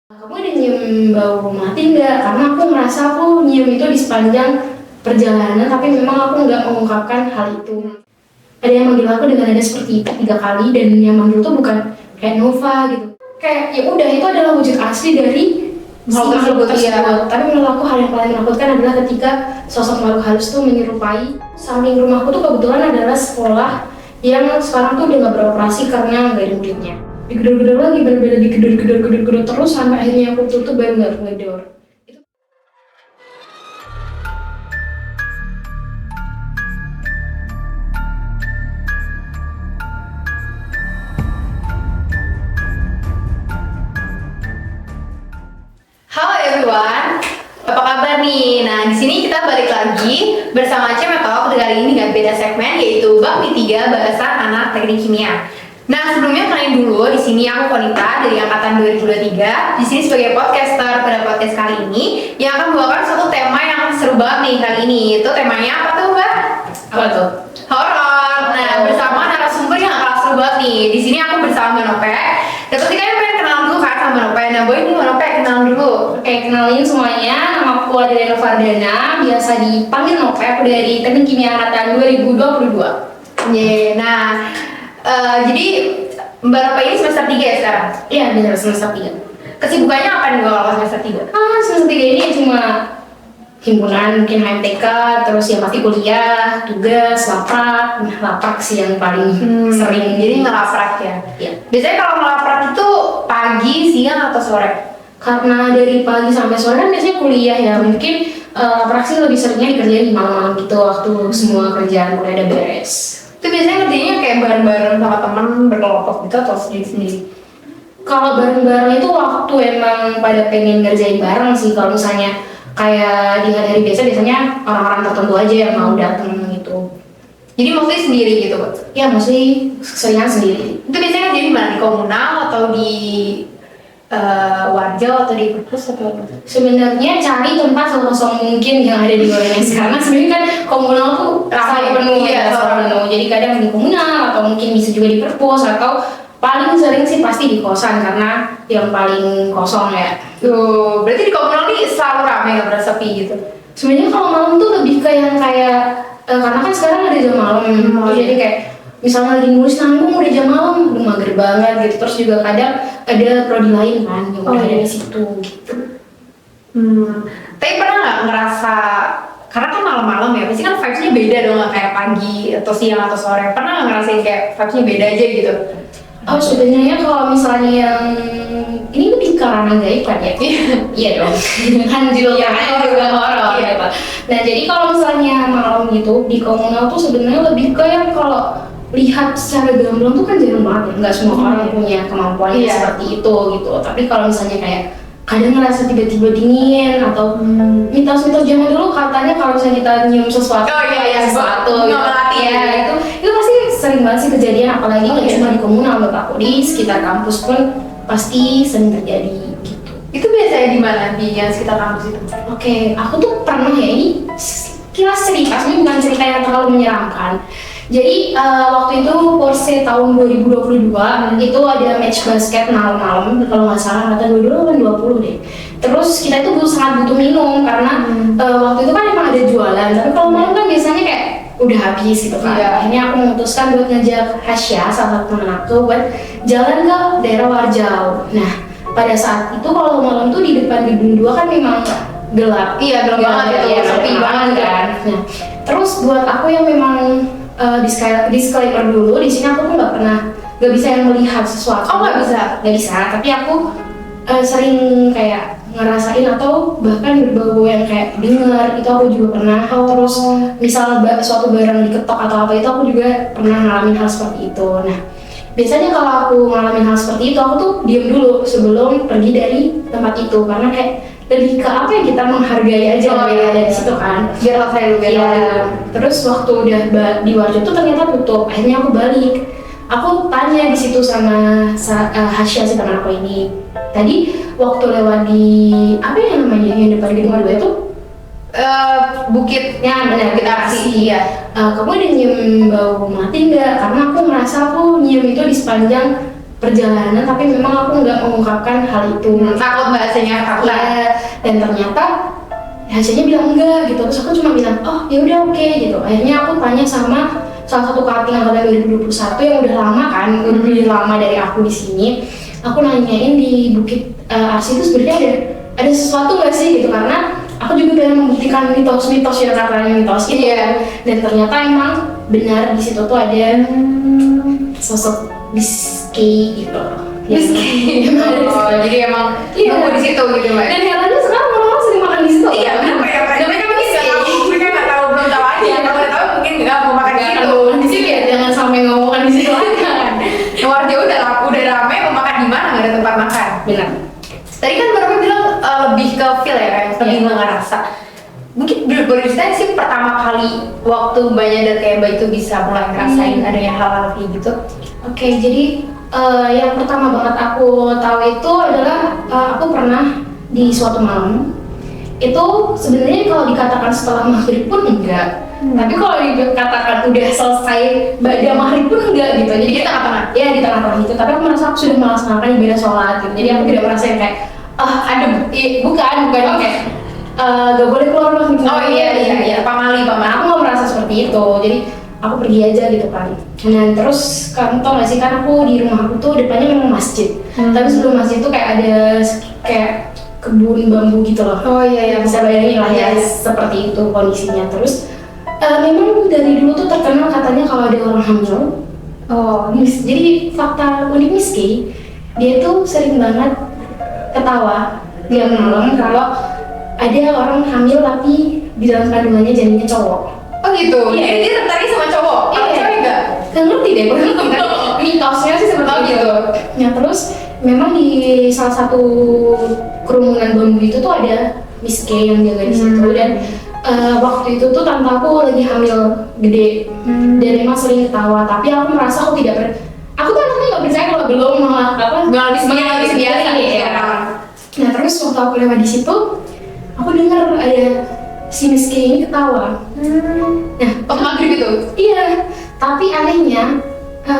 Kamu ada nyium bau mati nggak? Karena aku merasa aku nyium itu di sepanjang perjalanan, tapi memang aku nggak mengungkapkan hal itu. Ada yang manggil aku dengan nada seperti itu 3 kali, dan yang manggil tuh bukan kayak Nova gitu. Kayak ya udah, itu adalah wujud asli dari si makhluk tersebut. Tapi menurut aku hal yang paling menakutkan adalah ketika sosok makhluk halus tuh menyerupai. Samping rumahku tuh kebetulan adalah sekolah yang sekarang tuh udah nggak beroperasi karena nggak ada muridnya. Digedor-gedor lagi, bener-bener digedor-gedor terus sampai akhirnya aku tutup baru nggak ngedor. Halo everyone, apa kabar nih? Nah, di sini kita balik lagi bersama Ceme Talk kali ini dengan beda segmen, yaitu Bakti 3 Bahasan Anak Teknik Kimia. Nah, sebelumnya kenalin dulu, di sini aku Konita dari angkatan 2023. Di sini sebagai podcaster pada podcast kali ini yang akan membawakan suatu tema yang seru banget nih kali ini. Itu temanya apa tuh, Mbak? Apa tuh? Horor. Nah, bersama narasumber yang akan seru banget nih. Di sini aku bersama Mbak Nope. Dan pasti kalian pengen kenal dulu kan sama Mbak Nope. Nah, boleh nih Mbak Nope kenalan dulu. Oke, kenalin semuanya, nama aku Adriana Fardana, biasa dipanggil Nope. Aku dari Teknik Kimia angkatan 2022. Nah, jadi Mbak Nope ini semester 3 ya sekarang? Iya, bener, semester 3. Kesibukannya apa nih kalau semester 3? Semester 3 ini cuma himpunan, mungkin HMTK, terus ya pasti kuliah, tugas, laprak. Nah, laprak sih yang paling sering. Jadi ngelaprak ya? Iya. Biasanya kalau ngelaprak itu pagi, siang, atau sore? Karena dari pagi sampai sore kan biasanya kuliah ya, mungkin laprak sih lebih seringnya dikerjain di malam-malam gitu, waktu semua kerjaan udah ada beres. Itu biasanya ngerjainnya kayak bareng-bareng sama temen, berkelompok gitu atau sendiri-sendiri? Kalau bareng-bareng itu waktu emang pada pengen ngerjain bareng sih. Kalau misalnya kayak di hari biasanya orang-orang tertentu aja yang mau datang gitu. Jadi maksudnya sendiri gitu, Pak? Ya mostly seringan sendiri. Itu biasanya ngerjain di mana? Di komunal atau di warjau atau di perpus atau apa? Sebenarnya cari tempat sekosong mungkin yang ada di UNS, karena sebenarnya kan komunal tuh selalu penuh, iya, selalu penuh. Jadi kadang di komunal atau mungkin bisa juga di perpus, atau paling sering sih pasti di kosan karena yang paling kosong ya. Tuh, berarti di komunal nih selalu ramai, nggak berasa sepi gitu? Sebenarnya kalau malam tuh lebih ke yang kayak karena kan sekarang ada jam malam, jadi kayak misalnya lagi nulis nanggung udah jam malam, udah mager banget gitu. Terus juga kadang ada prodi lain kan yang udah ada di situ gitu. Tapi pernah nggak ngerasa, karena kan malam-malam ya, pasti kan vibes-nya beda dong, nggak kayak pagi atau siang atau sore. Pernah nggak ngerasain kayak vibes-nya beda aja gitu? Oh, sebenarnya kalau misalnya yang ini lebih ke ranah gaib kan ya? Iya dong. Kan juga horor gitu. Nah, jadi kalau misalnya malam gitu di komunal tuh sebenarnya lebih ke yang kalau lihat secara gamblang tuh kan jarang banget ya. Nggak semua orang punya kemampuan seperti itu gitu. Tapi kalau misalnya kayak kadang ngerasa tiba-tiba dingin atau mitos-mitos zaman dulu katanya kalau misalnya kita nyium sesuatu, sesuatu gitu, ya itu pasti sering banget sih kejadian, apalagi nggak cuma di komunal, menurut aku di sekitar kampus pun pasti sering terjadi gitu. Itu biasanya di mana, di yang sekitar kampus itu? Oke, aku tuh pernah ya, ini kilas cerita, ini bukan cerita yang terlalu menyeramkan. Jadi waktu itu Porsche tahun 2022 itu ada match basket malam-malam, kalau nggak salah angkatan 22 kan 20 deh. Terus kita itu sangat butuh minum karena waktu itu kan emang ada jualan, tapi kalau malam kan biasanya kayak udah habis gitu kan. Akhirnya aku memutuskan buat ngajak Hasya, salah satu teman aku, buat jalan ke daerah Warjau. Nah, pada saat itu kalau malam tuh di depan gedung 2 kan memang gelap. Iya, gelap banget ya, sepi banget kan. Nah, terus buat aku yang memang disclaimer dulu, di sini aku tuh nggak bisa yang melihat sesuatu. Oh, nggak bisa. Tapi aku sering kayak ngerasain atau bahkan berbau yang kayak dengar, itu aku juga pernah. Terus misal suatu barang diketok atau apa, itu aku juga pernah ngalamin hal seperti itu. Nah, biasanya kalau aku ngalamin hal seperti itu, aku tuh diam dulu sebelum pergi dari tempat itu, karena kayak lebih ke apa ya, kita menghargai aja yang ada di situ kan. Biar selesai dulu. Terus waktu udah di Warjo tuh ternyata tutup. Akhirnya aku balik. Aku tanya di situ sama Hasya, si teman aku ini. Tadi waktu lewat di apa ya namanya yang depan gedung 2 itu? Bukitnya, benar, Bukit Arsi. Iya. Kamu ada nyium bau mati nggak? Karena aku merasa aku nyium itu di sepanjang perjalanan, tapi memang aku nggak mengungkapkan hal itu. Takut bahasanya takut. Iya, dan ternyata hasilnya bilang enggak gitu. Terus aku cuma bilang, oh ya udah oke gitu. Akhirnya aku tanya sama salah satu kakak angkatan 2021 yang udah lama kan, lebih lama dari aku di sini. Aku nanyain di Bukit Arsi itu sebenarnya ada sesuatu nggak sih gitu, karena aku juga pengen membuktikan mitos-mitos yang katanya mitos gitu. Iya. Dan ternyata emang benar di situ tuh ada sosok Biski gitu. Biski. Oh, jadi emang Iya. nunggu di situ gitu mbak. Dan herannya sekarang orang sering makan di situ. Iya, kenapa ya? Mereka mungkin nggak tahu, mereka nggak tahu, belum tahu aja. Kalau udah tahu mungkin nggak mau makan di Nggak situ. akan ngomong di situ ya, jangan sampai ngomongkan di situ aja. Warga udah rame, mau makan di mana? Nggak ada tempat makan. Benar. Tadi kan baru bilang lebih ke feel ya, kayak lebih Iya. nggak ngerasa. Mungkin boleh diceritain sih pertama kali waktu Mbak nyadar kayak Mbak itu bisa mulai ngerasain adanya hal-hal kayak gitu. Oke, jadi yang pertama banget aku tahu itu adalah aku pernah di suatu malam itu sebenarnya kalau dikatakan setelah maghrib pun enggak, tapi kalau dikatakan udah selesai ba'da maghrib pun enggak gitu. Jadi Di tengah-tengah? Ya di tengah-tengah itu, tapi aku merasa aku sudah melaksanakan ibadah sholat gitu. Jadi aku tidak merasa yang kayak bukan kayak gak boleh keluar maghrib. Oh iya, pamali. Aku nggak merasa seperti itu, jadi aku pergi aja gitu kan. Nah terus kamu tau gak sih, kan aku di rumah aku tuh depannya memang masjid, tapi sebelum masjid tuh kayak ada kayak kebun bambu gitu loh. Oh iya, Bisa bayangin lah ya, Yes. seperti itu kondisinya. Terus memang dari dulu tuh terkenal katanya kalau ada orang hamil. Oh, Jadi fakta unik Miski, dia tuh sering banget ketawa tiap malam kalau ada orang hamil tapi di dalam kandungannya janinnya cowok. oh gitu. Iya. Jadi dia tertarik sama cowok. Kalau Iya. cewek enggak? Gak ngerti deh, mitosnya sih seperti Oh, itu. gitu. Nah terus memang di salah satu kerumunan bambu itu tuh ada Miss K yang jaga di situ. Dan waktu itu tuh tante aku lagi hamil gede dan emang sering ketawa. Tapi aku merasa aku tidak aku tuh anaknya nggak percaya kalau belum Mengalami biasa ya. Nah terus waktu aku lewat di situ, aku dengar ada si Miss K ini ketawa. Nah Waktu maghrib itu. iya, tapi anehnya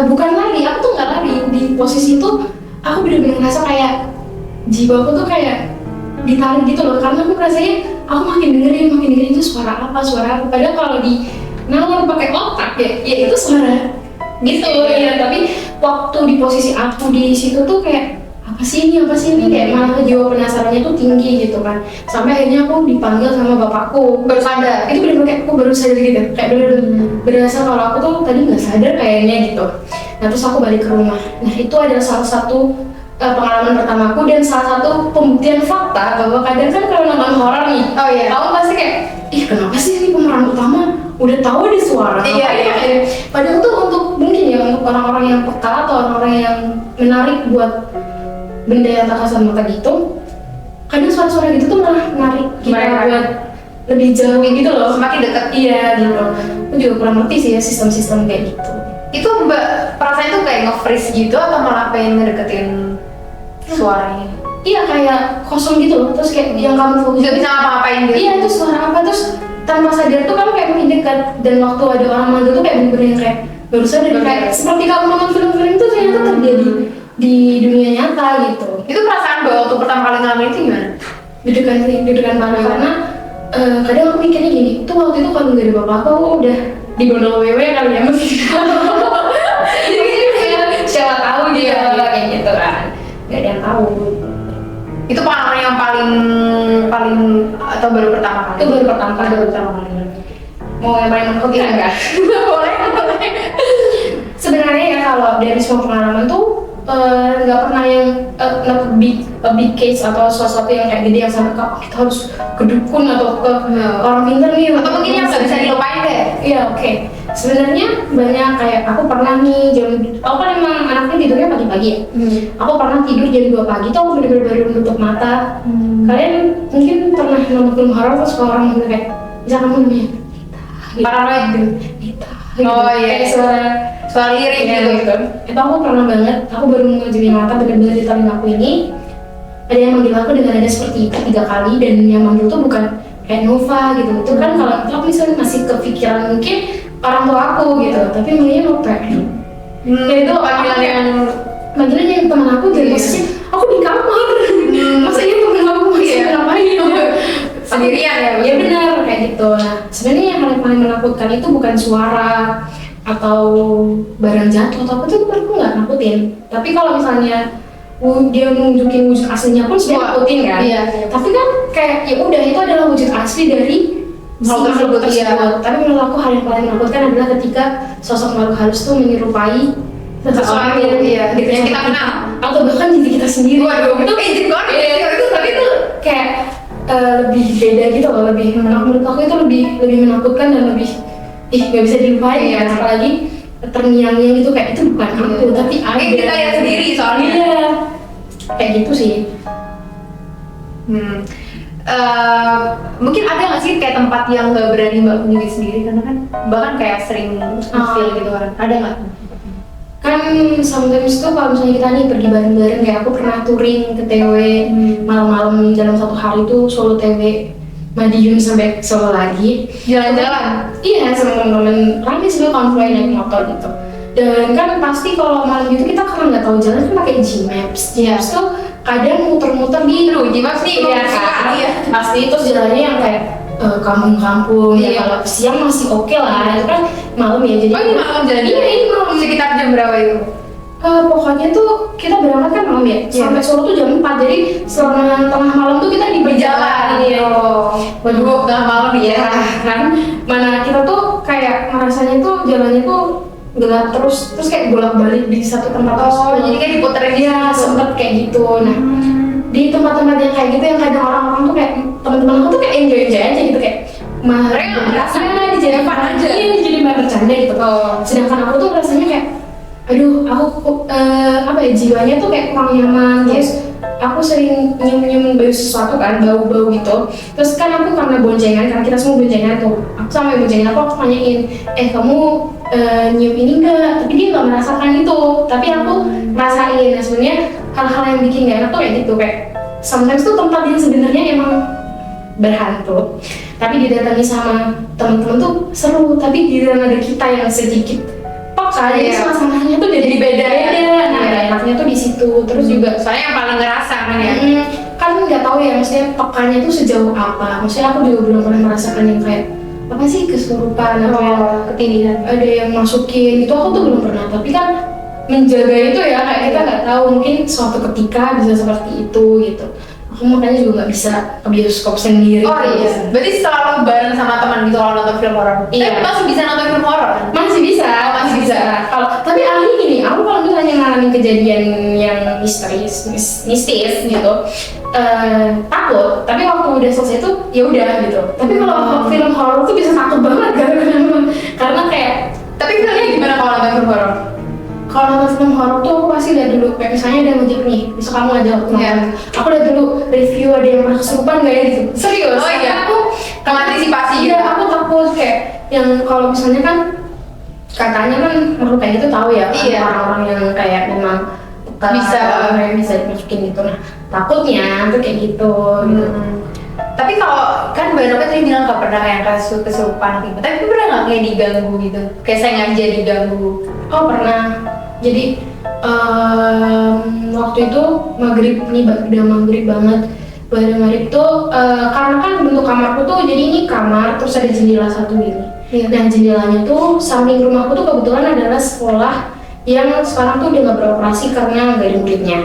bukan lari, aku tuh nggak lari. Di posisi itu aku bener-bener ngerasa kayak jiwaku tuh kayak ditarik gitu loh, karena aku rasanya aku makin dengerin itu suara apa. Padahal kalau di nalar pakai otak ya itu suara gitu ya. Tapi waktu di posisi aku di situ tuh kayak apa sih ini kayak malah jiwa penasarannya tuh tinggi gitu kan. Sampai akhirnya aku dipanggil sama bapakku. Baru sadar. Itu bener-bener kayak aku baru sadar gitu, kayak bener-bener berasa kalau aku tuh tadi nggak sadar kayaknya gitu. Nah terus aku balik ke rumah. Nah itu adalah salah satu pengalaman pertamaku dan salah satu pembuktian fakta bahwa kadang kan kalau nonton horor nih, Oh iya. kamu pasti kayak, ih kenapa sih ini pemeran utama udah tahu ada suara? Iya, Ngapain iya. ya? Padahal tuh untuk mungkin ya untuk orang-orang yang peka atau orang-orang yang menarik buat benda yang tak kasat mata gitu, kadang suara-suara gitu tuh malah menarik kita Mereka. buat lebih jauh gitu loh. Semakin dekat. Iya gitu. Aku juga kurang ngerti sih ya sistem-sistem kayak gitu. Itu Mbak perasaan itu kayak nge-freeze gitu atau malah pengen ngedeketin suaranya? Iya kayak kosong gitu loh. Terus kayak yang kamu fokus. Nggak bisa ngapa-ngapain gitu? Iya itu suara apa, terus tanpa sadar tuh kamu kayak makin dekat, dan waktu ada orang manggil tuh kayak bener-bener yang kayak baru sadar kayak seperti kamu nonton film-film itu ternyata terjadi di dunia nyata gitu. Itu perasaan Mbak waktu pertama kali ngalamin itu gimana? Deg-degan banget karena kadang aku mikirnya gini, tuh waktu itu kalau nggak ada bapak aku udah digondol wewe kali ya mesti. Jadi kayak siapa tahu dia kayak gitu kan, nggak ada yang tahu. Itu pengalaman yang paling atau baru pertama kali? Itu baru pertama kali. Mau yang paling menakutkan nggak? Boleh. Sebenarnya ya kalau dari semua pengalaman tuh nggak pernah yang a big case atau sesuatu yang kayak gede yang sampai kita harus ke dukun atau ke orang pintar nih, Atau mungkin yang nggak bisa dilupain deh? Iya oke. Sebenarnya banyak kayak aku pernah nih aku kan emang anaknya tidurnya pagi-pagi ya. Aku pernah tidur jam 2 pagi tuh aku bener-bener baru nutup mata. Kalian mungkin pernah nonton film horor terus kalau orang ngomong kayak bisa kamu namanya Nita, Paranoid gitu? Nita, Oh, iya. kayak Suara lirik Iya, gitu? gitu. Itu aku pernah banget, aku baru mengunjungi mata bener-bener di telinga aku ini ada yang manggil aku dengan nada seperti itu 3 kali, dan yang manggil tuh bukan kayak Nova gitu. Itu kan kalau aku misalnya masih kepikiran mungkin orang tua aku gitu, tapi manggilnya Nova. Ya itu Panggilan yang Imagine yang teman aku dari posisi aku di kamar, masa iya temen aku masih ngapain? Sendirian ya? Ya benar kayak gitu. Nah sebenarnya yang paling menakutkan itu bukan suara atau barang jatuh atau apa tuh menurutku nggak nakutin. Tapi kalau misalnya dia nunjukin wujud aslinya pun sebenarnya nakutin kan. Iya. Tapi kan kayak ya udah itu adalah wujud asli dari makhluk tersebut. Tapi menurut aku hal yang paling menakutkan adalah ketika sosok makhluk halus tuh menyerupai seseorang yang kita kenal atau bahkan diri kita sendiri. Waduh, itu jadi banget itu, tapi itu kayak lebih beda gitu loh, lebih menurut aku itu lebih menakutkan dan lebih nggak bisa dilupain ya, apalagi terngiang-ngiang gitu kayak itu bukan aku tapi ada. Kita lihat sendiri soalnya. Iya, kayak gitu sih. Mungkin ada nggak sih kayak tempat yang nggak berani mbak kunjungi sendiri karena kan bahkan kayak sering feel gitu kan, ada nggak? Kan sometimes tuh kalau misalnya kita nih pergi bareng-bareng, kayak aku pernah touring ke TW malam-malam dalam satu hari tuh Solo TW Madiun sampai Solo lagi Jalan-jalan? Iya sama temen-temen rame sebenernya konvoy naik motor gitu. Dan kan pasti kalau malam gitu kita karena nggak tahu jalan kan pakai Gmaps. Gmaps tuh kadang muter-muter di Gmaps nih pasti terus jalannya yang kayak kampung-kampung ya, kalau siang masih oke lah, itu kan malam ya jadi. Oh ini malam jalan? Iya ini malam. Sekitar jam berapa itu? Pokoknya tuh kita berangkat kan malam ya, sampai Solo tuh jam 4, jadi selama tengah malam tuh kita di perjalanan ya. Waduh, tengah malam ya kan, mana kita tuh kayak ngerasanya tuh jalannya tuh gelap terus kayak bolak-balik di satu tempat terus. Jadi kayak diputerin ya sempet kayak gitu. Nah di tempat-tempat yang kayak gitu yang kadang orang-orang tuh kayak teman-teman aku tuh kayak enjoy aja gitu, kayak mereka nggak merasa dijadiin fun aja, jadi bahan bercanda gitu. Sedangkan aku tuh rasanya kayak aduh aku apa ya, jiwanya tuh kayak kurang nyaman. Terus aku sering nyium bau sesuatu kan, bau-bau gitu. Terus kan aku karena boncengan, karena kita semua boncengan tuh, aku sama yang boncengan aku tanyain, kamu nyium ini enggak? Tapi dia nggak merasakan itu, tapi aku rasain. Nah sebenarnya hal-hal yang bikin gak enak tuh kayak gitu, kayak sometimes tuh tempat yang sebenarnya emang berhantu, tapi didatangi sama teman-teman tuh seru, tapi giliran ada kita yang sedikit peka, jadi suasananya tuh jadi beda. Nah enaknya tuh di situ. Terus juga soalnya yang paling ngerasa kan ya, kan nggak tahu ya, maksudnya pekanya tuh sejauh apa. Maksudnya aku juga belum pernah merasakan yang kayak apa sih kesurupan atau yang ketindihan, ada yang masukin itu, aku tuh belum pernah. Tapi kan menjaga itu ya, kayak kita nggak tahu, mungkin suatu ketika bisa seperti itu gitu. Aku makanya juga nggak bisa ke bioskop sendiri. Oh iya, berarti selalu bareng sama teman gitu kalau nonton film horor? Iya. Masih bisa nonton film horor kan? Masih bisa. Kalau tapi ahli gini, aku kalau misalnya ngalamin kejadian yang mistis gitu, takut. Tapi waktu udah selesai tuh ya udah gitu. Tapi kalau film horor tuh bisa takut banget karena kayak. Tapi filmnya gimana kalau nonton film horor? Kalau nonton film horor tuh aku pasti lihat dulu, kayak misalnya ada yang ngajak nih, besok kamu ngajak aku nonton. Aku lihat dulu review ada yang pernah kesurupan nggak ya gitu. Serius? Oh iya. Aku antisipasi. Iya, aku takut kayak yang kalau misalnya kan katanya kan makhluk kayak gitu tahu ya, orang-orang yang kayak memang bisa dimasukin gitu. Nah takutnya tuh kayak gitu. Tapi kalau kan Mbak Noka tadi bilang gak pernah kayak kesurupan gitu, tapi pernah nggak kayak diganggu gitu, kayak sengaja diganggu? Oh pernah. Jadi waktu itu maghrib nih, udah maghrib banget. Pada maghrib tuh karena kan bentuk kamarku tuh jadi ini kamar terus ada jendela satu gini. Dan jendelanya tuh samping rumahku tuh kebetulan adalah sekolah yang sekarang tuh udah nggak beroperasi karena nggak ada muridnya.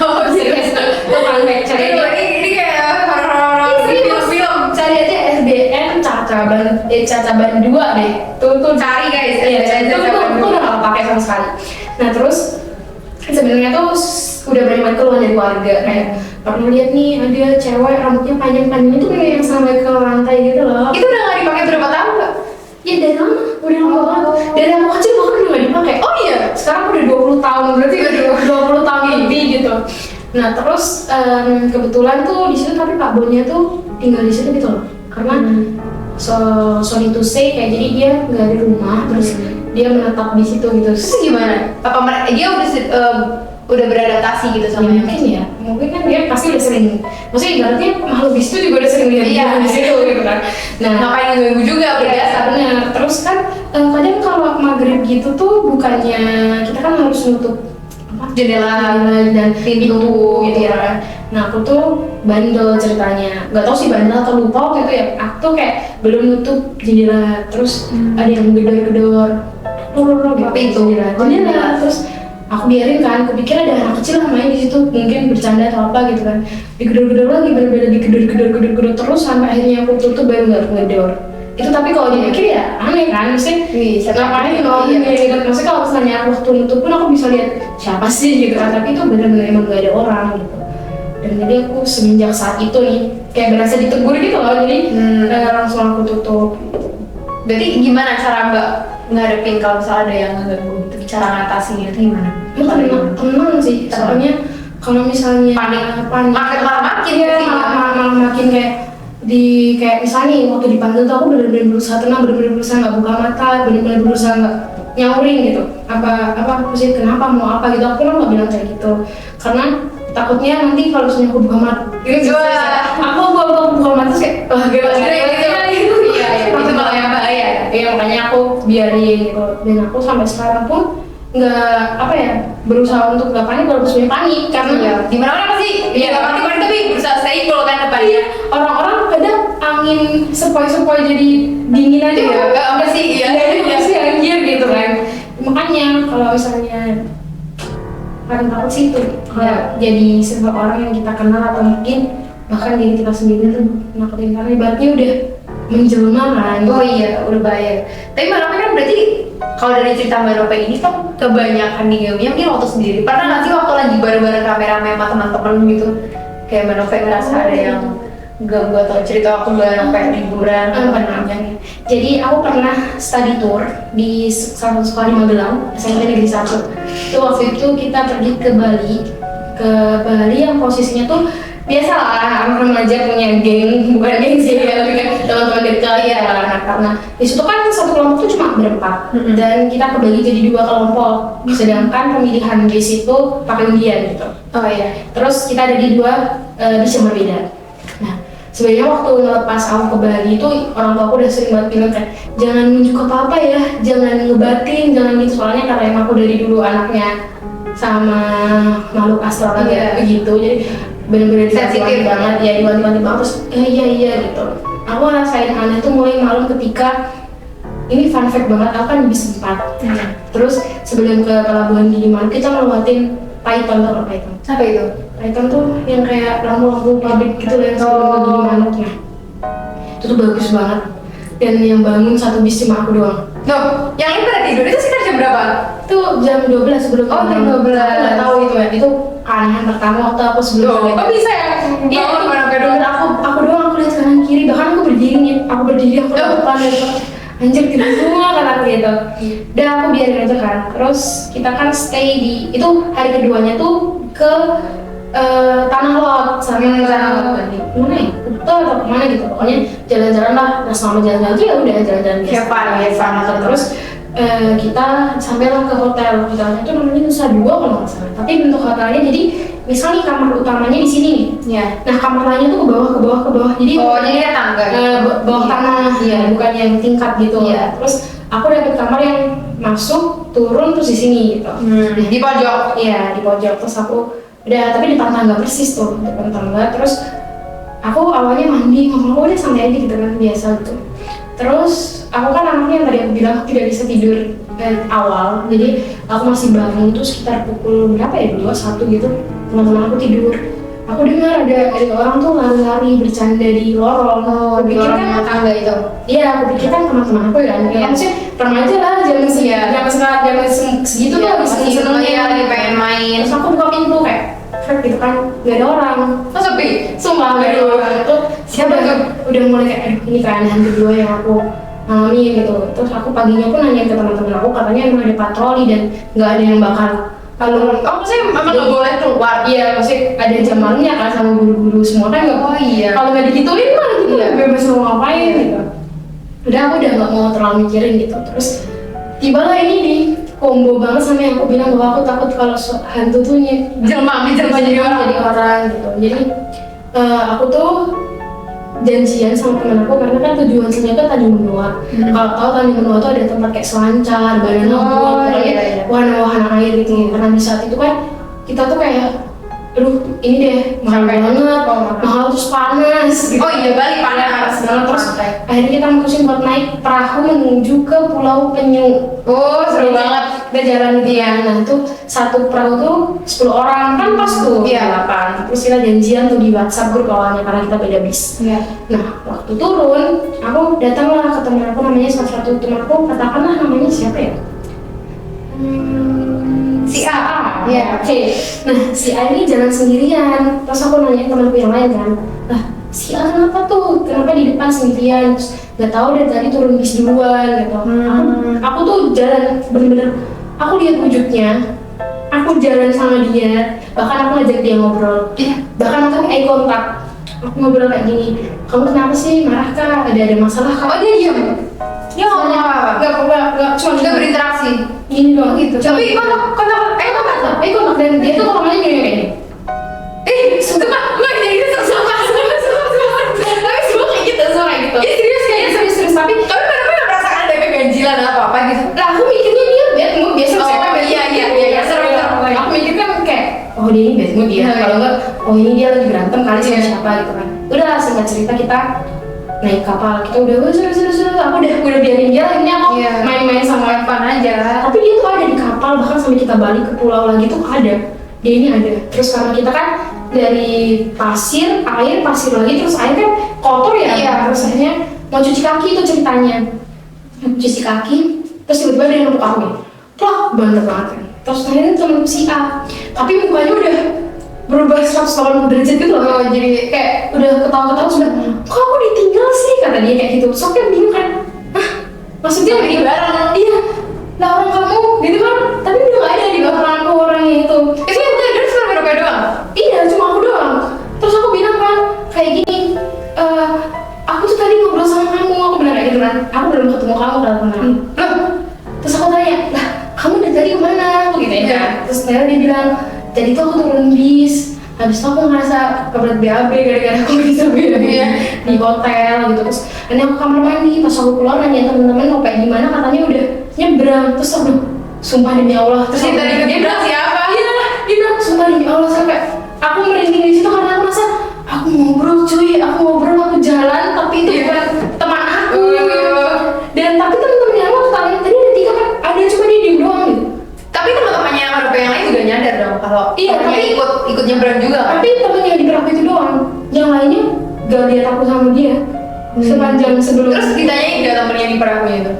Oh serius? Tuh kan kayak cari ini kayak horor film-film. Cari aja SBN Cacaban 2 deh. Tuh cari guys. Itu udah nggak pakai sama sekali. Nah terus sebenarnya tuh udah banyak banget keluhan dari keluarga, kayak pernah lihat nih ada cewek rambutnya panjang itu kayak yang sampai ke lantai gitu loh. Itu udah nggak dipakai berapa tahun nggak? Ya dari lama, udah lama banget. Dari aku kecil bahkan udah nggak dipakai. Oh iya, sekarang udah 20 tahun, berarti udah 20 tahun lebih gitu. Nah terus kebetulan tuh di situ, tapi Pak Bonnya tuh tinggal di situ gitu loh. Karena sorry to say, kayak jadi dia nggak ada rumah, terus dia menetap di situ gitu. Terus gimana? Apa dia udah beradaptasi gitu sama ya, mungkin kan dia pasti udah sering, maksudnya ibaratnya makhluk di situ juga udah sering lihat di situ gitu kan. Nah ngapain ngeganggu juga udah biasa. Benar. Terus kan kadang kalau maghrib gitu tuh bukannya kita kan harus nutup jendela dan pintu gitu ya kan. Nah aku tuh bandel ceritanya, nggak tahu sih bandel atau lupa waktu itu ya. Aku tuh kayak belum nutup jendela, terus ada yang gedor-gedor pintu. jendela, terus aku biarin kan, aku pikir ada anak kecil lah main di situ, mungkin bercanda atau apa gitu kan. Digedor-gedor lagi, bener-bener digedor-gedor terus sampai akhirnya aku tutup baru nggak ngedor. Itu tapi kalau dipikir ya aneh kan, mesti ngapain dong gitu. Maksudnya kalau misalnya aku waktu nutup pun aku bisa lihat siapa sih gitu kan, tapi itu bener-bener emang gak ada orang gitu. Dan jadi aku semenjak saat itu nih kayak berasa ditegur gitu loh, jadi langsung aku tutup. Berarti gimana cara Mbak ngadepin kalau misalnya ada yang ngeganggu gitu, cara ngatasinnya itu gimana? Tenang sih, soalnya kalau misalnya panik malah makin kayak kayak misalnya nih, waktu dipanggil tuh aku bener-bener berusaha tenang, bener-bener berusaha nggak buka mata, bener-bener berusaha nggak nyaurin gitu apa sih, kenapa mau apa gitu. Aku kan nggak bilang kayak gitu karena takutnya nanti kalau misalnya aku buka mata gitu, aku buka mata terus kayak gitu iya itu malah yang bahaya. Iya makanya aku biarin gitu. Dan aku sampai sekarang pun nggak berusaha untuk nggak panik, walaupun sebenarnya panik karena di mana pasti nggak panik tapi berusaha stay cool kan depannya. Orang-orang kadang angin sepoi-sepoi jadi dingin aja ya apa sih sih anjir gitu kan. Makanya kalau misalnya paling takut sih itu kalau jadi seseorang yang kita kenal atau mungkin bahkan diri kita sendiri tuh nakutin, karena ibaratnya udah menjelma kan. Oh iya, udah bayar. Tapi Mbak Nope kan berarti kalau dari cerita Mbak Nope ini kan kebanyakan di game-nya mungkin waktu sendiri. Pernah nggak sih waktu lagi bareng-bareng rame-rame sama teman-teman gitu, kayak Mbak Nope ngerasa ada yang ganggu atau cerita waktu Mbak Nope liburan atau panjang? Jadi aku pernah study tour di salah satu sekolah di Magelang, SMP Negeri 1. Itu waktu itu kita pergi ke Bali yang posisinya tuh biasalah anak remaja punya geng, bukan geng sih ya, tapi kan teman-teman dekat ya karena di situ kan satu kelompok tuh cuma berempat dan kita kebagi jadi 2 kelompok, sedangkan pemilihan base itu pakai undian gitu. Oh iya. Terus kita ada di 2 bis yang berbeda. Nah sebenarnya waktu ngelepas aku ke Bali itu orang tua aku udah sering banget bilang kayak jangan nunjuk apa-apa ya, jangan ngebatin, jangan gitu, soalnya karena emang aku dari dulu anaknya sama makhluk astral begitu, jadi bener-bener sensitif banget ya, diwanti-wanti banget. Terus iya gitu. Aku ngerasain aneh tuh mulai malam ketika ini fun fact banget, aku kan bis 4. Terus sebelum ke pelabuhan Gilimanuk kita ngelewatin Python. Apa itu? Python tuh yang kayak lampu-lampu pabrik gitu yang sebelum ke Gilimanuk. Nah itu tuh bagus banget, dan yang bangun satu bis cuma aku doang. No, yang ini pada tidur itu sekitar jam berapa? Itu jam 12 sebelum jam 12. Aku nggak tahu itu ya, itu keanehan pertama waktu aku sebelum kok bisa ya? Iya, aku doang, aku lihat kanan kiri, bahkan aku berdiri aku depan gitu. Anjir tidur semua kan aku gitu. Udah aku biarin aja kan. Terus kita kan stay di itu hari keduanya tuh ke Tanah Lot sama Bali. Mana ya? Kuta atau kemana gitu. Pokoknya jalan-jalan lah. Nah selama jalan-jalan tuh ya udah jalan-jalan biasa. Terus kita sampailah ke hotel. Hotelnya tuh namanya Nusa Dua kalau nggak salah. Tapi bentuk hotelnya jadi misalnya kamar utamanya di sini nih. Iya. Nah kamar lainnya tuh ke bawah. Jadi jadi ada tangga. Bawah tanah. Iya. Bukan yang tingkat gitu. Iya. Terus aku dapet kamar yang masuk, turun terus di sini gitu. Di pojok. Iya di pojok. Terus aku udah, tapi depan tangga persis tuh, depan tangga. Terus aku awalnya mandi, ngomong udah santai aja gitu kan, biasa gitu. Terus aku kan anaknya yang tadi aku bilang aku tidak bisa tidur awal, jadi aku masih bangun tuh sekitar pukul berapa ya, 2-1 gitu. Teman-teman aku tidur, aku dengar ada orang tuh lari-lari bercanda di lorong. Di lorong tangga itu? Iya, aku pikir kan teman-teman aku ya, maksudnya remaja lah, zaman segitu tuh lagi seneng-senengnya, lagi pengen main. Terus aku buka pintu kayak gitu kan, gak ada orang. Oh sepi? Sumpah gak ada orang. Itu siapa udah mulai kayak ini keanehan kedua yang aku alami gitu. Terus aku paginya pun nanya ke teman-teman aku, katanya emang ada patroli dan gak ada yang bakal maksudnya memang gak boleh keluar? Iya, maksudnya ada jamannya kan sama guru-guru semua kan gak. Oh iya. Kalau gak digituin mah gitu, bebas mau ngapain gitu. Udah aku udah gak mau terlalu mikirin gitu. Terus tibalah ini di combo banget sama yang aku bilang bahwa aku takut kalau hantu tuh jelma jadi orang gitu. Jadi aku tuh janjian sama temen aku karena kan tujuan sebenarnya kan Tanjung Benoa. Kalau tahu Tanjung Benoa tuh ada tempat kayak selancar, banana boat, warna-warna air gitu. Karena di saat itu kan kita tuh kayak aduh ini deh mahal banget, mahal terus panas gitu. Oh iya, Bali panas banget. Terus akhirnya kita mutusin buat naik perahu menuju ke Pulau Penyu. Oh seru banget. Kita jalan gitu ya. Nah tuh satu perahu tuh 10 orang kan pas tuh. Iya. 8. Terus kita janjian tuh di WhatsApp grup awalnya karena kita beda bis. Iya. Nah waktu turun aku datanglah ke temen aku namanya salah satu temen aku, katakanlah namanya siapa ya? Si A. Iya. Oke. Nah si A ini jalan sendirian. Terus aku nanya temanku yang lain kan, lah si A kenapa tuh? Kenapa di depan sendirian? Terus nggak tahu dari tadi turun bis duluan gitu. Aku tuh jalan bener-bener. Aku lihat wujudnya. Aku jalan sama dia. Bahkan aku ngajak dia ngobrol. Bahkan aku eye contact. Aku ngobrol kayak gini. Kamu kenapa sih? Marah kah? Ada masalah kah? Oh dia diam. Ya nggak apa-apa. Cuma Nggak berinteraksi. ini doang gitu. Tapi kontak Dan dia tuh ngomongnya gini kayak gini. Sumpah, nggak jadi gitu. Sumpah. Tapi semua kayak gitu, semua kayak gitu. Serius kayaknya serius tapi Tapi kenapa nggak merasakan ada keganjilan atau apa gitu? lah aku mikirnya dia bad mood biasa Oh, saya bad iya, mood iya, gitu. iya, seru. Aku mikir kan kayak oh dia ini bad mood ya, kalau enggak oh ini dia lagi berantem kali sama Iya. siapa gitu kan. Udah singkat cerita kita naik kapal, kita udah seru aku udah biarin dia, akhirnya aku Iya. main-main sama Fun aja. tapi dia tuh ada di kapal, bahkan sampai kita balik ke pulau lagi tuh ada dia ini ada. Terus karena kita kan dari pasir lagi, terus air kan kotor ya. Iya. Terus akhirnya mau cuci kaki itu ceritanya, cuci kaki terus tiba-tiba ada yang nempuk aku nih, plak banget kan. Terus akhirnya temen si A, tapi mukanya udah berubah 180 derajat gitu loh. Jadi kayak udah ketawa-ketawa sudah, kok aku ditinggal sih, kata dia kayak gitu. So kan bingung kan, hah maksudnya Tapi bareng. iya lah orang kamu gitu kan, tapi dia nggak ada di belakang aku orangnya itu. Itu yang udah cuma berapa doang? Iya cuma aku doang. Terus aku bilang kan kayak gini, aku tuh tadi ngobrol sama kamu, aku bilang kayak gitu kan, aku belum ketemu kamu kalau kemarin. Loh, terus aku tanya, lah kamu dari tadi kemana? Aku gitu ya. Iya. Terus ternyata dia bilang, tadi tuh aku turun bis, habis itu aku ngerasa kebelet BAB gara-gara aku bisa BAB Iya. di hotel gitu. Terus ini aku kamar mandi, pas aku keluar nanya temen-temen mau kayak gimana, katanya udah nyebrang. Terus aku sumpah demi Allah. Terus Terus tadi dia bilang siapa? iya, dia bilang sumpah demi Allah, sampai aku merinding di situ karena aku merasa aku ngobrol cuy, aku jalan tapi itu Iya. bukan teman aku. Dan tapi temen-temen yang aku tanya tadi ada 3 kan, ada cuma dia diem doang gitu. Tapi teman-temannya Maruko yang lain juga nyadar dong kalau Iya, temennya tapi- ikut nyebrang juga kan? Tapi temen yang di perahu itu doang, yang lainnya gak lihat aku sama dia sepanjang sebelum. Terus ditanyain gak temennya di perahunya itu?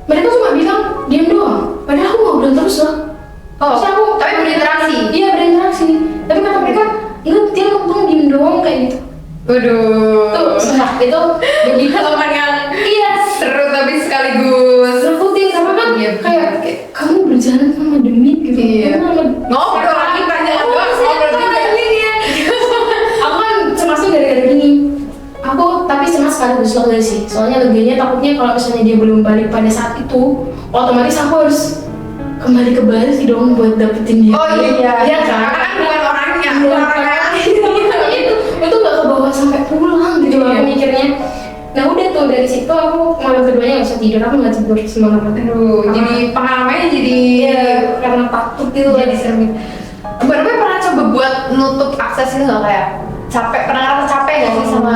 Mereka cuma bilang diam doang, padahal aku ngobrol terus loh. Oh, Terus aku tapi berinteraksi? Iya berinteraksi, tapi kata mereka enggak, dia ngomong diem doang kayak gitu. Waduh. Tuh, sumpah itu begitu. Teman yang Iya, seru tapi sekaligus terputing karena kan Iya. kayak kamu berjalan sama demit gitu. Iya. Kamu sama- ngobrol lagi panjang Oh, doang, saya ngobrol juga. iya. Aku kan cemasnya gara-gara gini. Aku tapi cemas sekaligus lega sih. Soalnya leganya takutnya kalau misalnya dia belum balik pada saat itu, otomatis aku harus kembali ke Bali dong buat dapetin dia. Oh iya, Iya kan? Karena kan bukan orangnya, Iya, bukan orangnya. itu nggak kebawa sampai pulang gitu loh Iya. aku mikirnya. Nah udah tuh dari situ aku malam keduanya nggak bisa tidur, aku nggak tidur semalaman. Aduh, jadi pengalamannya jadi Iya, karena takut itu jadi serem. Mbak Rupi pernah coba buat nutup akses itu nggak, kayak capek, pernah ngerasa capek nggak sih sama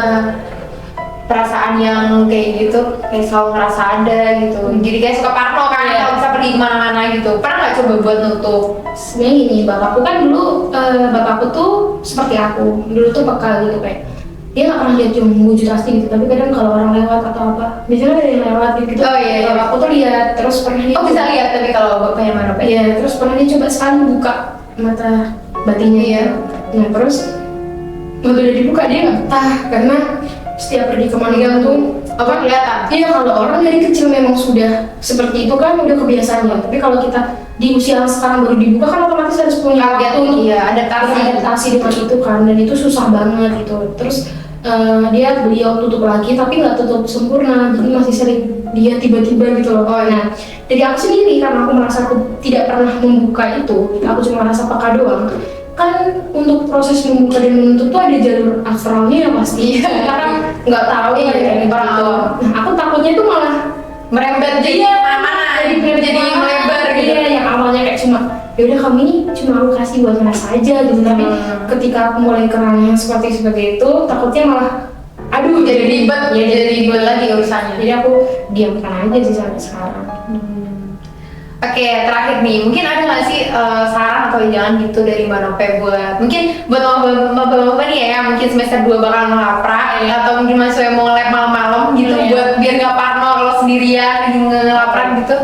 perasaan yang kayak gitu, kayak selalu ngerasa ada gitu, jadi kayak suka parno kan, Iya. kalau bisa pergi kemana-mana gitu, pernah nggak coba buat nutup? Sebenarnya gini, bapakku kan dulu bapakku tuh seperti aku dulu tuh bekal gitu kayak dia nggak pernah lihat yang wujud asli gitu, tapi kadang kalau orang lewat atau apa biasanya ada yang lewat gitu. Oh, iya, iya. Bapakku tuh lihat, terus pernah dia Oh bisa lihat, tapi kalau bapaknya mana Pak? iya, terus pernah dia coba sekali buka mata batinnya. Iya. Nah terus waktu udah dibuka dia nggak betah karena setiap pergi kemana tuh Apa kelihatan? iya, kalau orang dari kecil memang sudah seperti itu kan udah kebiasaannya. Tapi kalau kita di usia sekarang baru dibuka kan otomatis harus punya waktu untuk Iya, adaptasi. beradaptasi dengan itu kan, dan itu susah banget gitu. Terus dia beliau tutup lagi tapi nggak tutup sempurna, jadi masih sering dia tiba-tiba gitu loh. Oh, iya. Nah dari aku sendiri karena aku merasa aku tidak pernah membuka itu, aku cuma merasa peka doang. Kan untuk proses membuka dan menutup tuh ada jalur astralnya ya pasti. Iya. Kita kan nggak tahu Iya, kan kayak orang gitu. awam. Nah aku takutnya tuh malah Merembet jadi Iya, mana-mana, jadi melebar gitu. Iya, yang awalnya kayak cuma ya udah kamu ini cuma aku kasih buat ngerasa aja gitu. Tapi ketika aku mulai ke ranah yang seperti itu, takutnya malah aduh Jadi ribet, ya jadi ribet lagi urusannya. Jadi aku diamkan aja sih sampai sekarang. Oke, terakhir nih, mungkin ada nggak sih saran atau jangan gitu dari Mbak Nope buat bapak-bapak nih ya, mungkin semester 2 bakal ngelaprak atau mungkin mahasiswa yang mau lab malam-malam gitu, buat biar nggak parno kalau sendirian ngelaprak gitu.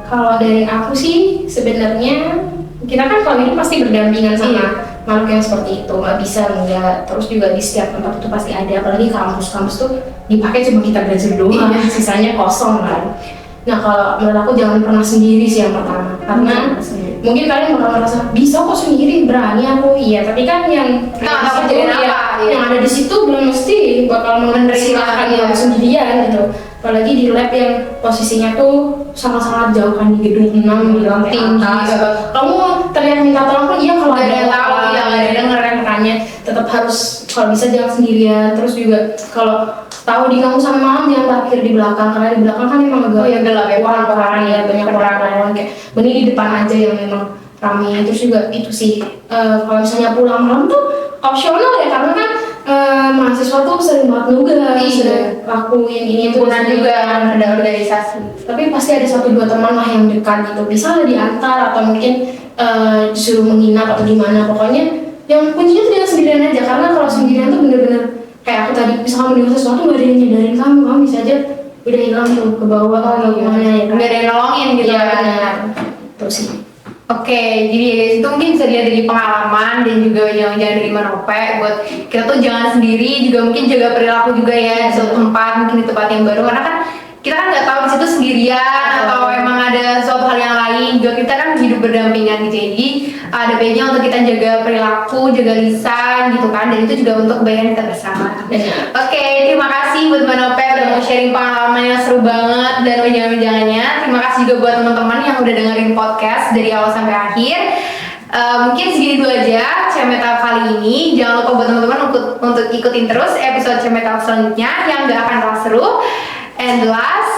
Kalau dari aku sih sebenarnya kita kan kalau ini pasti berdampingan sama makhluk yang seperti itu, nggak bisa enggak. Terus juga di setiap tempat itu pasti ada, apalagi kampus tuh dipakai cuma kita belajar doang, sisanya kosong kan. Nah kalau menurut aku jangan pernah sendiri sih yang pertama, karena mungkin kalian bakal merasa bisa kok sendiri, berani aku, iya. Tapi kan yang Nah, yang ada di situ belum mesti bakal menerima kamu sendirian gitu. Apalagi di lab yang posisinya tuh sangat-sangat jauh kan, di gedung 6 di lantai atas. Kamu terlihat minta tolong pun iya kalau Gak ada yang tahu, ya nggak ada yang denger, makanya tetap harus kalau bisa jangan sendirian. Terus juga kalau tahu di kamu sama malam jangan parkir di belakang, karena di belakang kan emang agak gelap ya, pohon-pohonan ya, banyak pohon-pohon kayak benih di depan aja yang memang ramai. Terus juga itu sih kalau misalnya pulang malam tuh opsional ya, karena kan mahasiswa tuh sering banget nugas, sering lakuin ini itu juga ada organisasi. Tapi pasti ada 1-2 teman lah yang dekat gitu, bisa lah diantar atau mungkin disuruh menginap atau gimana. Pokoknya yang kuncinya tuh jangan sendirian aja, karena kalau sendirian tuh bener-bener kayak aku tadi, misalnya kamu dengar sesuatu nggak ada yang nyadarin kamu bisa aja udah hilang tuh ke bawah atau gimana ya kan? Nggak ada yang nolongin gitu ya, kan? Benar. Terus sih. Oke, jadi itu mungkin bisa dilihat dari pengalaman dan juga jangan dari Manope buat kita tuh jangan sendiri, juga mungkin jaga perilaku juga ya di suatu tempat, mungkin di tempat yang baru, karena kan kita kan nggak tahu di situ sendirian atau emang ada suatu hal yang lain. Juga kita kan hidup berdampingan gitu, jadi ada baiknya untuk kita jaga perilaku, jaga lisan gitu kan, dan itu juga untuk kebaikan kita bersama. Oke, terima kasih buat Mbak Nope udah mau sharing pengalaman yang seru banget dan wejangan-wejangannya. Terima kasih juga buat teman-teman yang udah dengerin podcast dari awal sampai akhir. Mungkin segini dulu aja Cemetalk kali ini. Jangan lupa buat teman-teman untuk ikutin terus episode Cemetalk selanjutnya yang gak akan kalah seru. And last